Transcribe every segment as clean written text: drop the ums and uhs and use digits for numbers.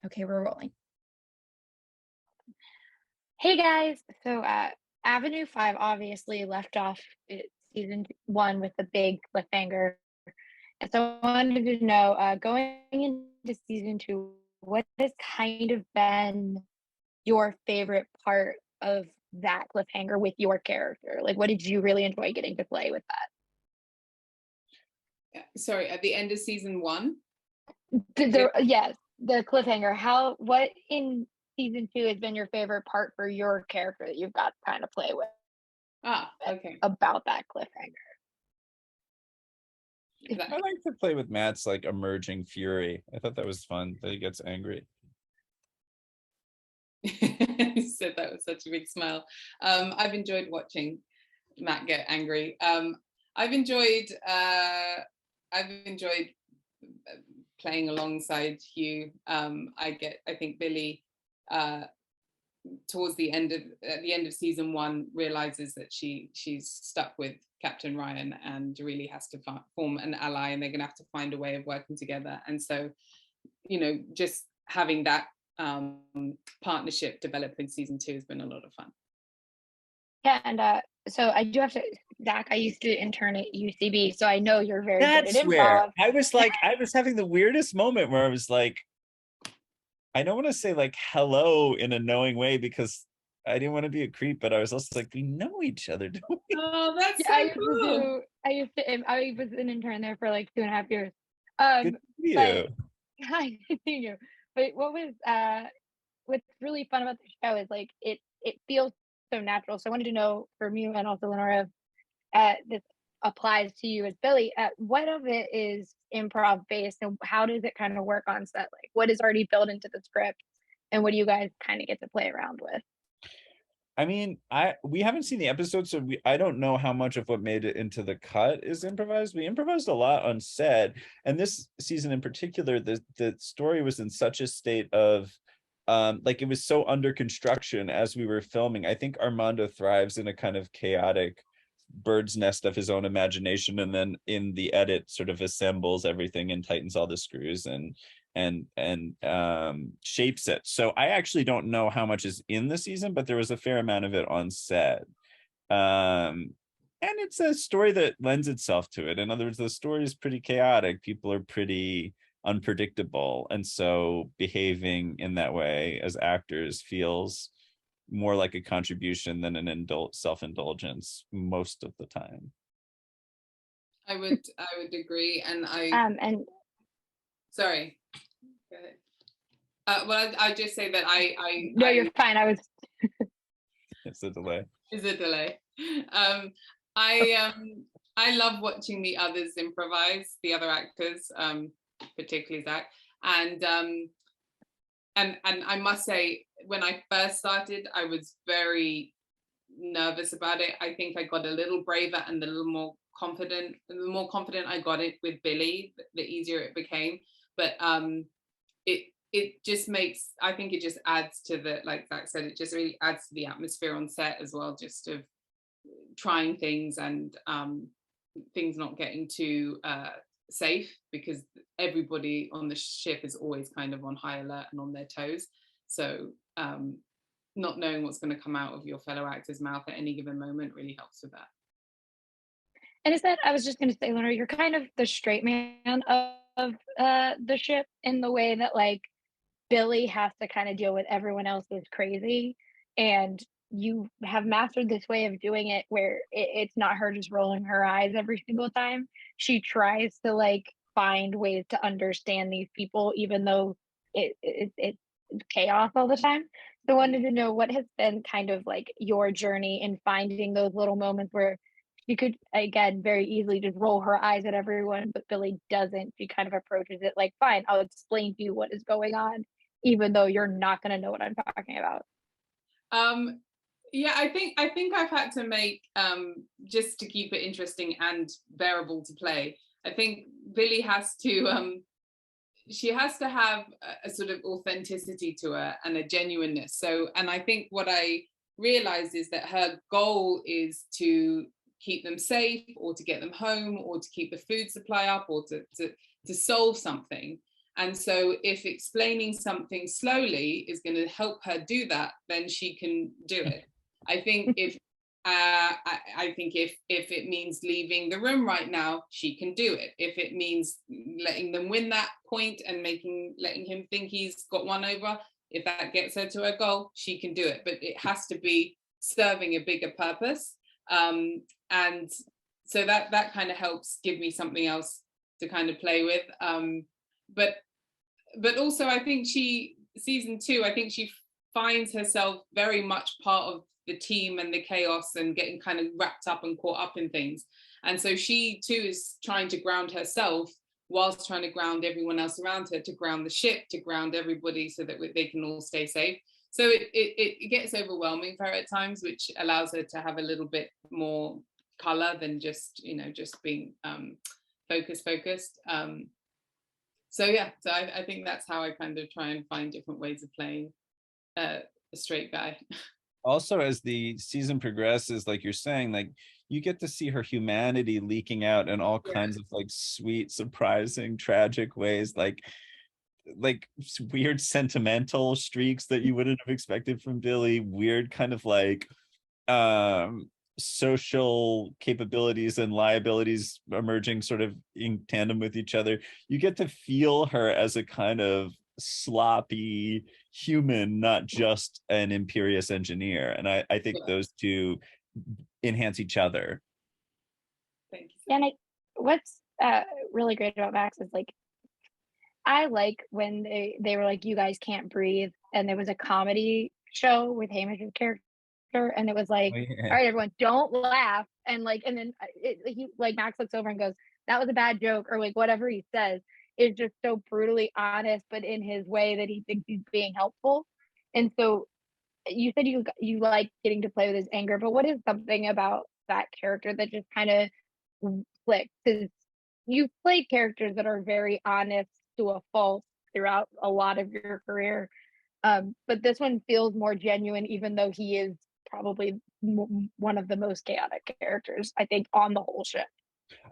Okay, we're rolling. Hey guys, Avenue 5 obviously left off season 1 with the big cliffhanger. And so I wanted to know, going into season 2, what has kind of been your favorite part of that cliffhanger with your character? Like, what did you really enjoy getting to play with that? Sorry, at the end of season one. Yes, the cliffhanger. What in season 2 has been your favorite part for your character that you've got to kind of play with Okay. about that cliffhanger? I like to play with Matt's like emerging fury. I thought that was fun that he gets angry. You said that with such a big smile. I've enjoyed watching Matt get angry. I've enjoyed playing alongside Hugh. I think Billy towards at the end of season 1 realizes that she's stuck with Captain Ryan and really has to form an ally, and they're going to have to find a way of working together. And so, just having that partnership develop in season 2 has been a lot of fun. Yeah, and so I do have to, Zach, I used to intern at UCB, so I know you're very good at That's improv. where I was having the weirdest moment where I was like, I don't want to say like hello in a knowing way because I didn't want to be a creep, but I was also like, we know each other, don't we? Oh, that's Yeah, so cool. I was an intern there for like 2.5 years. Good to see But you. I see you. But what's really fun about the show is like it feels so natural. So I wanted to know from you and also Lenora, this applies to you as Billy. What of it is improv based, and how does it kind of work on set? Like, what is already built into the script, and what do you guys kind of get to play around with? I mean, we haven't seen the episode, so I don't know how much of what made it into the cut is improvised. We improvised a lot on set, and this season in particular, the story was in such a state of like it was so under construction as we were filming. I think Armando thrives in a kind of chaotic bird's nest of his own imagination, and then in the edit sort of assembles everything and tightens all the screws and shapes it. So I actually don't know how much is in the season, but there was a fair amount of it on set. And it's a story that lends itself to it. In other words, the story is pretty chaotic. People are pretty unpredictable, and so behaving in that way as actors feels more like a contribution than an self-indulgence most of the time. I would agree, and And sorry. Go ahead. Well, I just say that no, you're fine. It's a delay. Is a delay. I love watching the others improvise, the other actors, particularly Zach, and I must say, when I first started, I was very nervous about it. I think I got a little braver and a little more confident. And the more confident I got it with Billy, the easier it became. But it just makes, I think it just adds to the, like Zach said, it just really adds to the atmosphere on set as well, just of trying things and things not getting too safe, because everybody on the ship is always kind of on high alert and on their toes. So not knowing what's going to come out of your fellow actor's mouth at any given moment really helps with that. And is that, I was just going to say, Leonard, you're kind of the straight man of the ship, in the way that like Billy has to kind of deal with everyone else's crazy, and you have mastered this way of doing it where it's not her just rolling her eyes every single time. She tries to like find ways to understand these people, even though it's chaos all the time. So I wanted to know, what has been kind of like your journey in finding those little moments where you could, again, very easily just roll her eyes at everyone, but Billy doesn't. She kind of approaches it like, fine, I'll explain to you what is going on, even though you're not going to know what I'm talking about. Yeah, I think I've had to make, just to keep it interesting and bearable to play, I think Billy has to she has to have a sort of authenticity to her and a genuineness. So, and I think what I realized is that her goal is to keep them safe, or to get them home, or to keep the food supply up, or to solve something. And so if explaining something slowly is going to help her do that, then she can do it. I think if it means leaving the room right now, she can do it. If it means letting them win that point and letting him think he's got one over, if that gets her to her goal, she can do it. But it has to be serving a bigger purpose. And so that kind of helps give me something else to kind of play with. But also I think season 2, I think she finds herself very much part of the team and the chaos and getting kind of wrapped up and caught up in things. And so she too is trying to ground herself whilst trying to ground everyone else around her, to ground the ship, to ground everybody so that they can all stay safe. So it gets overwhelming for her at times, which allows her to have a little bit more color than just being focused. So I think that's how I kind of try and find different ways of playing a straight guy. Also, as the season progresses, like you're saying, like you get to see her humanity leaking out in all kinds of like sweet, surprising, tragic ways, like weird sentimental streaks that you wouldn't have expected from Billy, weird kind of like social capabilities and liabilities emerging sort of in tandem with each other. You get to feel her as a kind of sloppy human, not just an imperious engineer. And I think those two enhance each other. Thank you. And what's really great about Max is like, I like when they were like, you guys can't breathe, and there was a comedy show with Hamish's character, and it was like, all right, everyone, don't laugh, and then he like Max looks over and goes, that was a bad joke, or like whatever he says is just so brutally honest, but in his way that he thinks he's being helpful. And so you said you like getting to play with his anger, but what is something about that character that just kind of clicks? Because you've played characters that are very honest to a fault throughout a lot of your career, but this one feels more genuine, even though he is probably one of the most chaotic characters, I think, on the whole ship.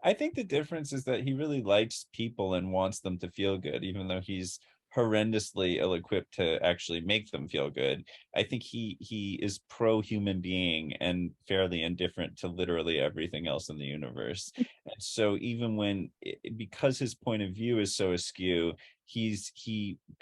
I think the difference is that he really likes people and wants them to feel good, even though he's horrendously ill-equipped to actually make them feel good. I think he is pro-human being and fairly indifferent to literally everything else in the universe. And so even because his point of view is so askew, he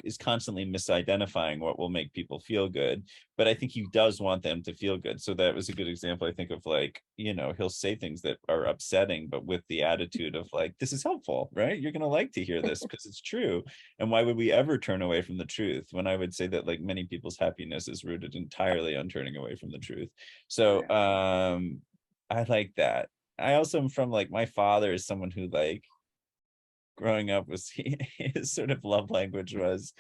is constantly misidentifying what will make people feel good. But I think he does want them to feel good. So that was a good example, I think, of like, he'll say things that are upsetting, but with the attitude of like, this is helpful, right? You're gonna like to hear this because it's true. And why would we ever turn away from the truth? When I would say that like many people's happiness is rooted entirely on turning away from the truth. So I like that. I also am from like, my father is someone who like growing up was his sort of love language was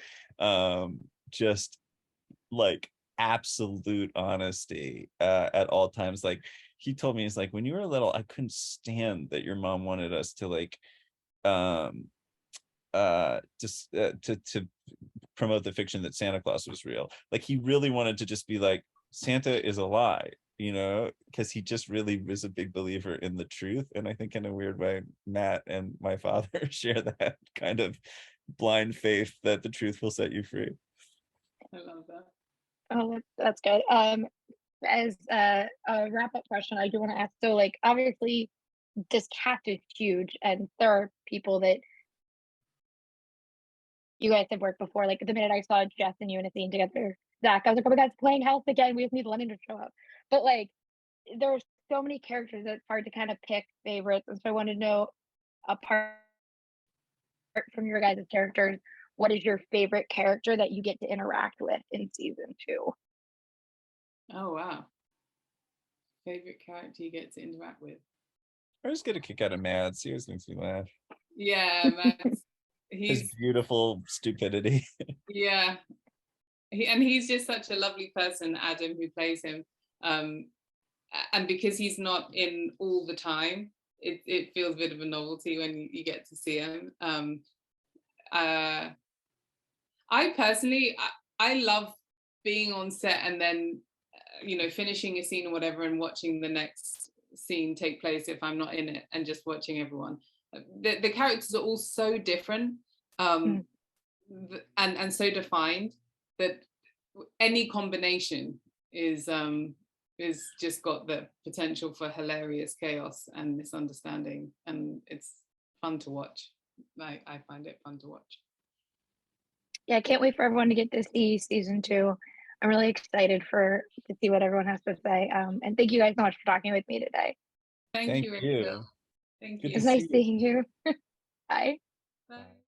just like absolute honesty at all times. Like he told me, he's like, when you were little, I couldn't stand that your mom wanted us to like just to promote the fiction that Santa Claus was real. Like he really wanted to just be like, Santa is a lie, because he just really was a big believer in the truth. And I think in a weird way, Matt and my father share that kind of blind faith that the truth will set you free. I love that. Oh, that's good. As a wrap-up question, I do want to ask, so like obviously this cast is huge, and there are people that you guys have worked before. Like the minute I saw Jess and you in a scene together, Zach, I was like, oh my god, it's playing Health again. We just need Lennon to show up. But like there are so many characters that it's hard to kind of pick favorites. And so I wanted to know, apart from your guys' characters, what is your favorite character that you get to interact with in season 2? Oh wow. Favorite character you get to interact with? I just get a kick out of Mads. He always makes me laugh. Yeah, Mads. His beautiful stupidity. Yeah. He's just such a lovely person, Adam, who plays him. And because he's not in all the time, it feels a bit of a novelty when you get to see him. I personally, I love being on set and then, finishing a scene or whatever and watching the next scene take place if I'm not in it, and just watching everyone. The characters are all so different. and so defined that any combination is just got the potential for hilarious chaos and misunderstanding, and it's fun to watch. I find it fun to watch. Yeah, I can't wait for everyone to get to see season 2. I'm really excited to see what everyone has to say. And thank you guys so much for talking with me today. Thank Thank you, Rachel. you. Thank Good you. to It's see nice you. seeing you. Bye. Bye.